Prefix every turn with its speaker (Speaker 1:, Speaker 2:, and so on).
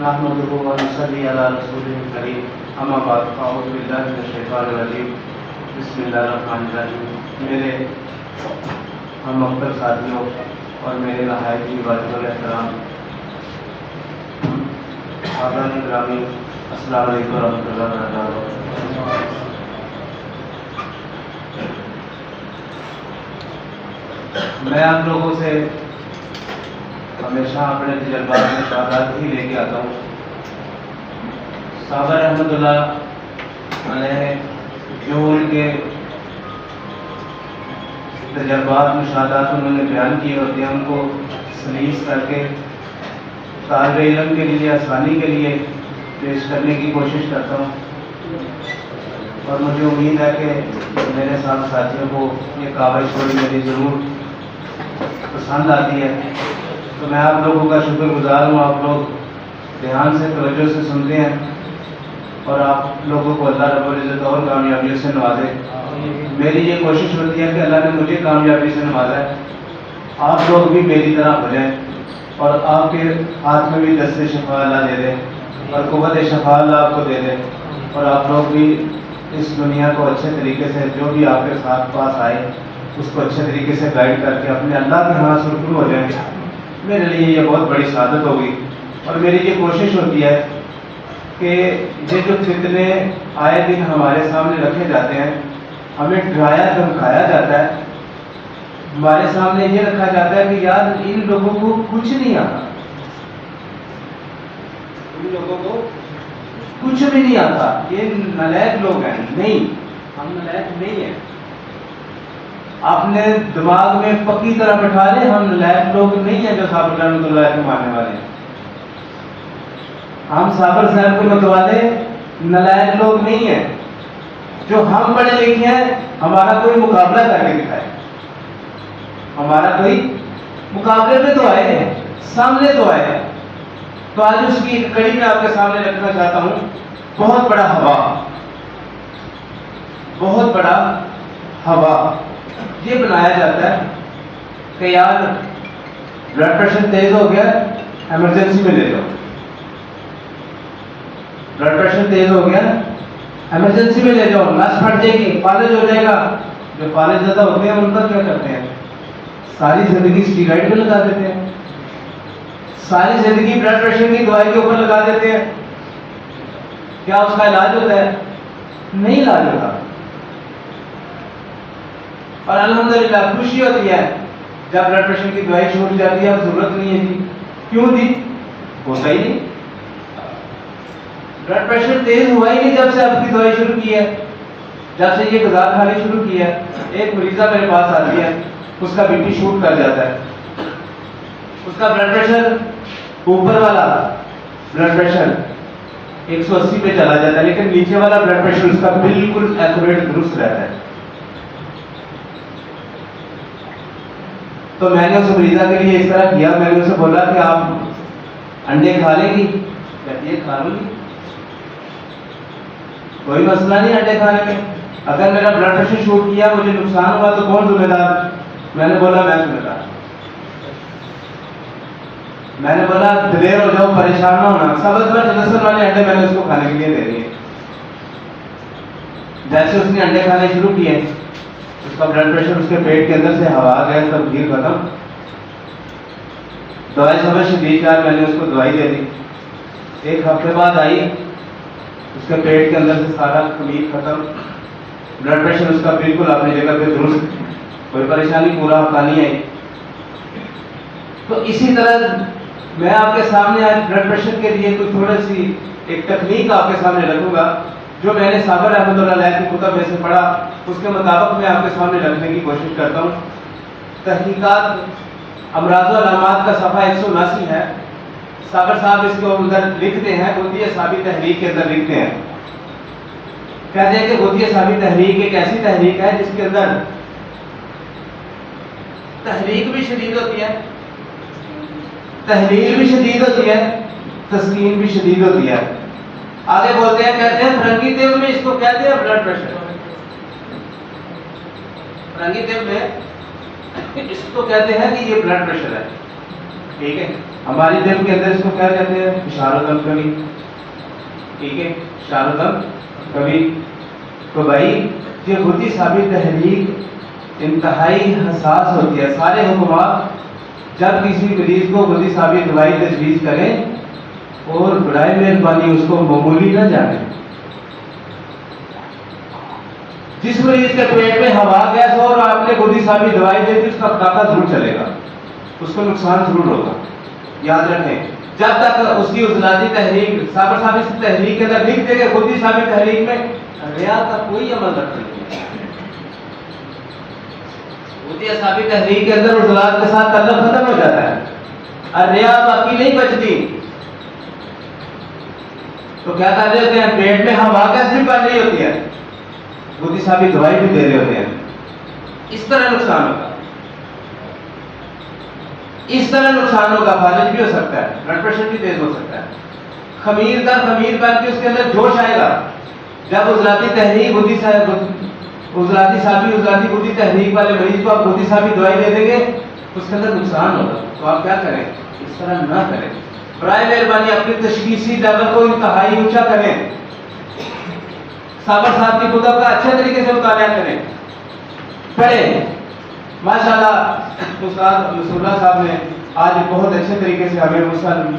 Speaker 1: نحمده ونصلي على رسوله الكريم اما بعد اعوذ باللہ من الشیطان الرجیم بسم اللہ الرحمن الرحیم. میرے ہم مقبل ساتھیوں اور میرے نہایت ہی واجب الاحترام حاضرین گرامی، السلام علیکم ورحمۃ اللہ وبرکاتہ. میں آپ لوگوں سے ہمیشہ اپنے تجربات میں شہادت ہی لے کے آتا ہوں. صحابہ رحمۃ اللہ علیہ جو ان کے تجربات مشاہدات انہوں نے بیان کیے ہوتے ہیں، ان کو سلیس کر کے طالب علم کے لیے آسانی کے لیے پیش کرنے کی کوشش کرتا ہوں، اور مجھے امید ہے کہ میرے ساتھ ساتھیوں کو یہ کاوش تھوڑی میری ضرور پسند آتی ہے. تو میں آپ لوگوں کا شکر گزار ہوں. آپ لوگ دھیان سے توجہ سے سنتے ہیں اور آپ لوگوں کو اللہ رب العزت اور کامیابیوں سے نوازے. میری یہ کوشش ہوتی ہے کہ اللہ نے مجھے کامیابی سے نوازا ہے، آپ لوگ بھی میری طرح ہو جائیں اور آپ کے ہاتھ میں بھی دست شفا اللہ دے دیں اور قوت شفا اللہ آپ کو دے دیں، اور آپ لوگ بھی اس دنیا کو اچھے طریقے سے جو بھی آپ کے ساتھ پاس آئے اس کو اچھے طریقے سے گائیڈ کر کے اپنے اللہ کے ہاں سرخرو ہو جائیں. میرے لیے یہ بہت بڑی سعادت ہوگی. اور میری یہ کوشش ہوتی ہے کہ یہ جو فتنے آئے دن ہمارے سامنے رکھے جاتے ہیں، ہمیں ڈرایا دھمکایا جاتا ہے، ہمارے سامنے یہ رکھا جاتا ہے کہ یار ان لوگوں کو کچھ نہیں آتا، ان لوگوں کو کچھ بھی نہیں آتا، یہ نالائق لوگ ہیں. نہیں، ہم نالائق نہیں ہیں. آپ نے دماغ میں پکی طرح بٹھا لے ہم نالائق لوگ نہیں ہیں جو صابر رحمۃ اللہ کے ماننے والے ہیں. ہم صابر صاحب کے متوالے نالائق لوگ نہیں ہیں. جو ہم پڑھے لکھے ہیں ہمارا کوئی مقابلہ کر کے دکھائے، ہمارا کوئی مقابلے میں تو آئے ہیں، سامنے تو آئے ہیں. تو آج اس کی ایک کڑی میں آپ کے سامنے رکھنا چاہتا ہوں. بہت بڑا ہوا، بہت بڑا ہوا یہ بنایا جاتا ہے کہ یار بلڈ پریشر تیز ہو گیا، ایمرجنسی میں لے جاؤ. بلڈ پریشر تیز ہو گیا، ایمرجنسی میں لے جاؤ، نس پھٹ جائے گی، فالج ہو جائے گا. جو فالج زیادہ ہوتے ہیں ان کا کیا کرتے ہیں؟ ساری زندگی اسٹیرائڈ پہ لگا دیتے ہیں، ساری زندگی بلڈ پریشر کی دوائی کے اوپر لگا دیتے ہیں. کیا اس کا علاج ہوتا ہے؟ نہیں علاج ہوتا. اور الحمدللہ خوشی ہوتی ہے جب بلڈ پریشر کی دوائی چھوٹ جاتی ہے، اب ضرورت نہیں ہے جی. کیوں جی؟ ہوتا ہی نہیں. بلڈ پریشر تیز ہوا ہی نہیں جب سے آپ کی دوائی شروع کی ہے، جب سے یہ غذا کھانی شروع کی ہے. ایک مریضہ میرے پاس آتی ہے، اس کا بی پی شوٹ کر جاتا ہے، اس کا بلڈ پریشر اوپر والا بلڈ پریشر 180 پہ چلا جاتا ہے، لیکن نیچے والا بلڈ پریشر اس کا بالکل ایکوریٹ درست رہتا ہے. تو میں نے اس مریضہ کے لیے اس طرح کیا، میں نے اسے بولا کہ آپ انڈے کھا لیں گی؟ کہتی ہے کھا لوں گی، کوئی مسئلہ نہیں انڈے کھانے میں. اگر میرا بلڈ پریشر شوٹ کیا، مجھے نقصان ہوا تو کون ذمہ دار؟ میں نے بولا میں ذمہ دار. میں نے بولا دلیر ہو جاؤ، پریشان نہ ہونا. سبز میں لہسن والے انڈے میں نے اس کو کھانے کے لیے دے دیے. جیسے اس نے انڈے کھانے شروع کیے، اس کا بلڈ پریشر اس کے پیٹ کے اندر سے ہوا گیا، سب بھیڑ ختم. دوائی سمجھ شدید کر میں نے اس کو دوائی دے دی. ایک ہفتے بعد آئی، اس کے پیٹ کے اندر سے سارا خمیر ختم، بلڈ پریشر اس کا بالکل اپنی جگہ پہ درست، کوئی پریشانی پورا ہفتہ نہیں آئی. تو اسی طرح میں آپ کے سامنے آج بلڈ پریشر کے لیے کوئی تھوڑی سی ایک تکنیک آپ کے سامنے رکھوں گا جو میں نے صابر رحمۃ اللہ علیہ کی کتب میں سے پڑھا، اس کے مطابق میں آپ کے سامنے رکھنے کی کوشش کرتا ہوں. تحقیقات امراض و علامات کا صفحہ 179 ہے. صابر صاحب اس کو اندر لکھتے ہیں، غوطیہ ثابت تحریک کے اندر لکھتے ہیں، کہتے ہیں کہ غوطیہ ثابت تحریک ایک ایسی تحریک ہے جس کے اندر تحریک بھی شدید ہوتی ہے، تحریر بھی شدید ہوتی ہے، تسکین بھی شدید ہوتی ہے. آگے بولتے ہیں، کہتے ہیں فرنگی طب میں اس کو کہتے ہیں بلڈ پریشر. فرنگی طب میں اس کو کہتے ہیں کہ یہ بلڈ پریشر ہے. ٹھیک ہے. ہماری دل کے اندر اس کو کیا کہتے ہیں؟ اشارہ دم کبھی. ٹھیک ہے، اشارہ دم کبھی. تو بھائی یہ خودی ثابت تحریک انتہائی حساس ہوتی ہے. سارے حکومات جب کسی مریض کو خودی ثابت دوائی تجویز کریں اور برائے مہربانی اس کو معمولی نہ جانے. جس مریض کے پیٹ میں ہوا گیس ہو اور آپ نے خودی ثابت دوائی دے دی اس کا پٹاخہ ضرور چلے گا، اس کو نقصان ضرور ہوگا. یاد رکھیں جب تک اس کی عضلاتی تحریک صابر ثابت تحریک کے اندر لکھ دے گا خودی ثابت تحریک میں ریا کا کوئی عمل رکھ نہیں ہے. خودی ثابت تحریک کے اندر عضلات کے ساتھ تعلق ختم ہو جاتا ہے اور ریا باقی نہیں بچتی. تو کیا کر رہے ہوتے ہیں؟ پیٹ میں ہوا گیس بھی بن رہی ہوتی ہے، خودی ثابت دوائی بھی دے رہے ہوتے ہیں. اس طرح نقصان ہوگا، اس طرح نقصان ہوگا. فالج بھی ہو سکتا ہے، بلڈ پریشر بھی تیز ہو سکتا ہے. خمیر در خمیر بن کے اس کے اندر جوش آئے گا. جب عضلاتی تحریک عضلاتی خودی تحریک والے مریض کو آپ خودی ثابت دوائی دے دیں گے اس کے اندر نقصان ہوگا. تو آپ کیا کریں؟ اس طرح نہ کریں. برائے مہربانی اپنی تشخیصی لیول کو انتہائی اونچا کریں. صابر صاحب کی کتب کا اچھے طریقے سے مطالعہ کریں، پڑھیں. ماشاءاللہ استاد نصر اللہ صاحب نے آج بہت اچھے طریقے سے ہمیں مسلم